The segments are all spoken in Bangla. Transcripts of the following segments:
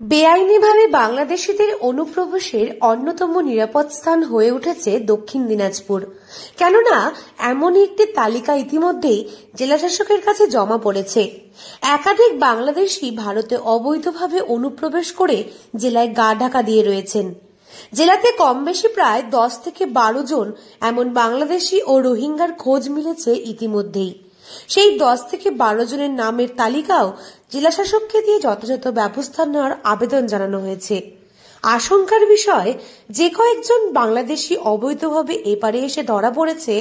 বেআইনিভাবে বাংলাদেশিদের অনুপ্রবেশের অন্যতম নিরাপদ স্থান হয়ে উঠেছে দক্ষিণ দিনাজপুর। কেননা এমনই একটি তালিকা ইতিমধ্যেই জেলাশাসকের কাছে জমা পড়েছে। একাধিক বাংলাদেশি ভারতে অবৈধভাবে অনুপ্রবেশ করে জেলায় গা ঢাকা দিয়ে রয়েছেন। জেলাতে কম বেশি প্রায় 10 থেকে 12 জন এমন বাংলাদেশি ও রোহিঙ্গার খোঁজ মিলেছে ইতিমধ্যেই। সেই 10 থেকে 12 জনের নামের তালিকাও জেলাশাসককে দিয়ে যথাযথ ব্যবস্থা নেওয়ার আবেদন জানানো হয়েছে। আশঙ্কার বিষয়, যে কয়েকজন বাংলাদেশি অবৈধভাবে এপারে এসে ধরা পড়েছে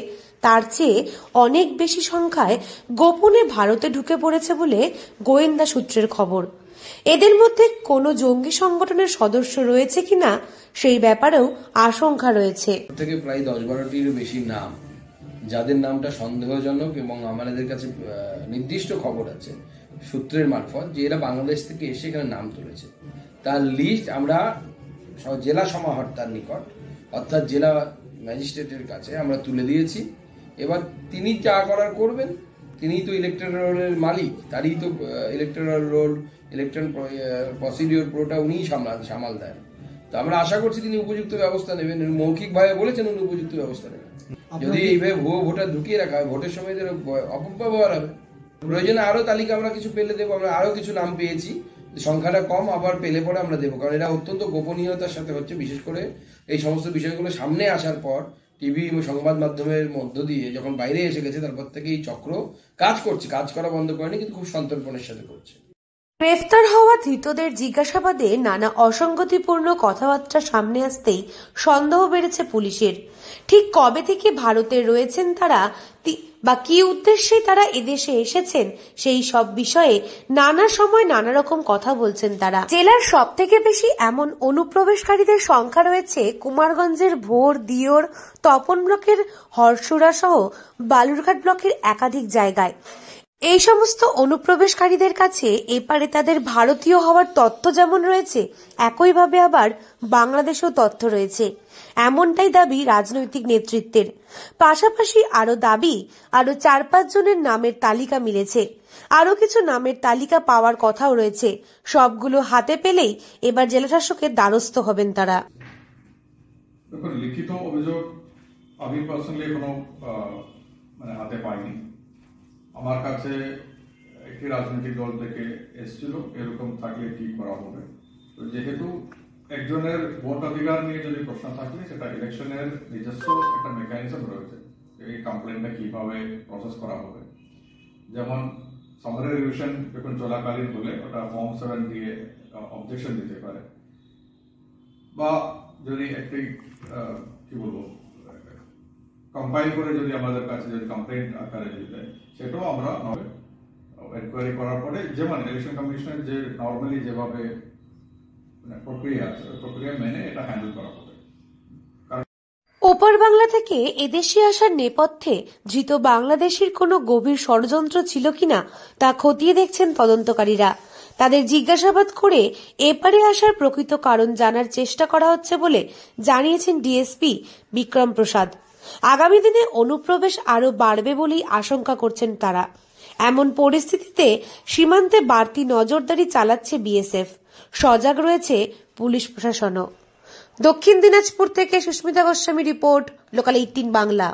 তার চেয়ে অনেক বেশি সংখ্যায় গোপনে ভারতে ঢুকে পড়েছে বলে গোয়েন্দা সূত্রের খবর। এদের মধ্যে কোনো জঙ্গি সংগঠনের সদস্য রয়েছে কিনা সেই ব্যাপারেও আশঙ্কা রয়েছে। থেকে প্রায় 10-12টির বেশি নাম, যাদের নামটা সন্দেহজনক এবং আমাদের কাছে নির্দিষ্ট খবর আছে সূত্রের মারফত যে এরা বাংলাদেশ থেকে এসে এখানে নাম তুলেছে, তার লিস্ট আমরা জেলা সমাহর্তার নিকট অর্থাৎ জেলা ম্যাজিস্ট্রেটের কাছে আমরা তুলে দিয়েছি। এবার তিনি যা করার করবেন, তিনি তো ইলেকট্রাল রোলের মালিক, তারই তো ইলেকট্রাল রোল ইলেকট্রাল প্রসিডিওর পুরোটা উনিই সামাল দেন। তো আমরা আশা করছি তিনি উপযুক্ত ব্যবস্থা নেবেন। মৌখিকভাবে বলেছেন উনি উপযুক্ত ব্যবস্থা নেবেন। যদি এইভাবে ভুয়ো ভোটার ঢুকিয়ে রাখা হয়, ভোটের সময় অপব্যবহার হবে। প্রয়োজনে আরো তালিকা আমরা কিছু পেলে দেবো। আমরা আরো কিছু নাম পেয়েছি, সংখ্যাটা কম, আবার পেলে পরে আমরা দেবো, কারণ এটা অত্যন্ত গোপনীয়তার সাথে হচ্ছে। বিশেষ করে এই সমস্ত বিষয়গুলো সামনে আসার পর টিভি এবং সংবাদ মাধ্যমের মধ্য দিয়ে যখন বাইরে এসে গেছে, তারপর থেকে এই চক্র কাজ করছে। কাজ করা বন্ধ করেনি, কিন্তু খুব সন্তর্পণের সাথে করছে। গ্রেফতার হওয়া ধৃতদের জিজ্ঞাসাবাদে নানা অসঙ্গতিপূর্ণ কথাবার্তা সামনে আসতেই সন্দেহ বেড়েছে পুলিশের। ঠিক কবে থেকে ভারতে রয়েছেন তারা বা কি উদ্দেশ্যে তারা এদেশে এসেছেন, সেই সব বিষয়ে নানা সময় নানা রকম কথা বলছেন তারা। জেলার সব থেকে বেশি এমন অনুপ্রবেশকারীদের সংখ্যা রয়েছে কুমারগঞ্জের ভোর, দিওর, তপন ব্লকের হরসুরা সহ বালুরঘাট ব্লকের একাধিক জায়গায়। এই সমস্ত অনুপ্রবেশকারীদের কাছে এপারে তাদের ভারতীয় হওয়ার তথ্য যেমন রয়েছে, একইভাবে আবার বাংলাদেশেও তথ্য রয়েছে, এমনটাই দাবি রাজনৈতিক নেতৃত্বের। পাশাপাশি আরো দাবি আরো 4-5 জনের নামের তালিকা মিলেছে। আরো কিছু নামের তালিকা পাওয়ার কথাও রয়েছে। সবগুলো হাতে পেলেই এবার জেলাশাসকের দ্বারস্থ হবেন তারা। লিখিত অভিযোগ আমি পার্সোনালি কোনো হাতে পাইনি। আমার কাছে একটি রাজনৈতিক দল থেকে এসেছিল এরকম থাকলে কি করা হবে। তো যেহেতু একজনের ভোটাধিকার নিয়ে যদি প্রশ্ন থাকলে সেটা ইলেকশনের নিজস্ব একটা মেকানিজম রয়েছে, এই কমপ্লেনটা কিভাবে প্রসেস করা হবে। যেমন সামারি রিভিশন যখন চলাকালীন হলে ওটা ফর্ম 7 দিয়ে অবজেকশন দিতে পারে, বা যদি একটি কি বলবো কম্পাইল করে যদি আমাদের কাছে যদি কমপ্লেন্ট আকারে দেয়, সেটাও আমরা এনকোয়ারি করার পরে যেমন ইলেকশন কমিশনের যে নর্মালি যেভাবে প্রক্রিয়া আছে প্রক্রিয়া মেনে এটা হ্যান্ডেল করা হবে। ওপার বাংলা থেকে এদেশে আসার নেপথ্যে ধৃত বাংলাদেশের কোনো গভীর ষড়যন্ত্র ছিল কিনা তা খতিয়ে দেখছেন তদন্তকারীরা। তাদের জিজ্ঞাসাবাদ করে এপারে আসার প্রকৃত কারণ জানার চেষ্টা করা হচ্ছে বলে জানিয়েছেন ডিএসপি বিক্রম প্রসাদ। আগামী দিনে অনুপ্রবেশ আরো বাড়বে বলেই আশঙ্কা করছেন তারা। এমন পরিস্থিতিতে সীমান্তে বাড়তি নজরদারি চালাচ্ছে বিএসএফ। সজাগ রয়েছে পুলিশ প্রশাসনও। দক্ষিণ দিনাজপুর থেকে সুস্মিতা গোস্বামী রিপোর্ট, লোকাল 18 বাংলা।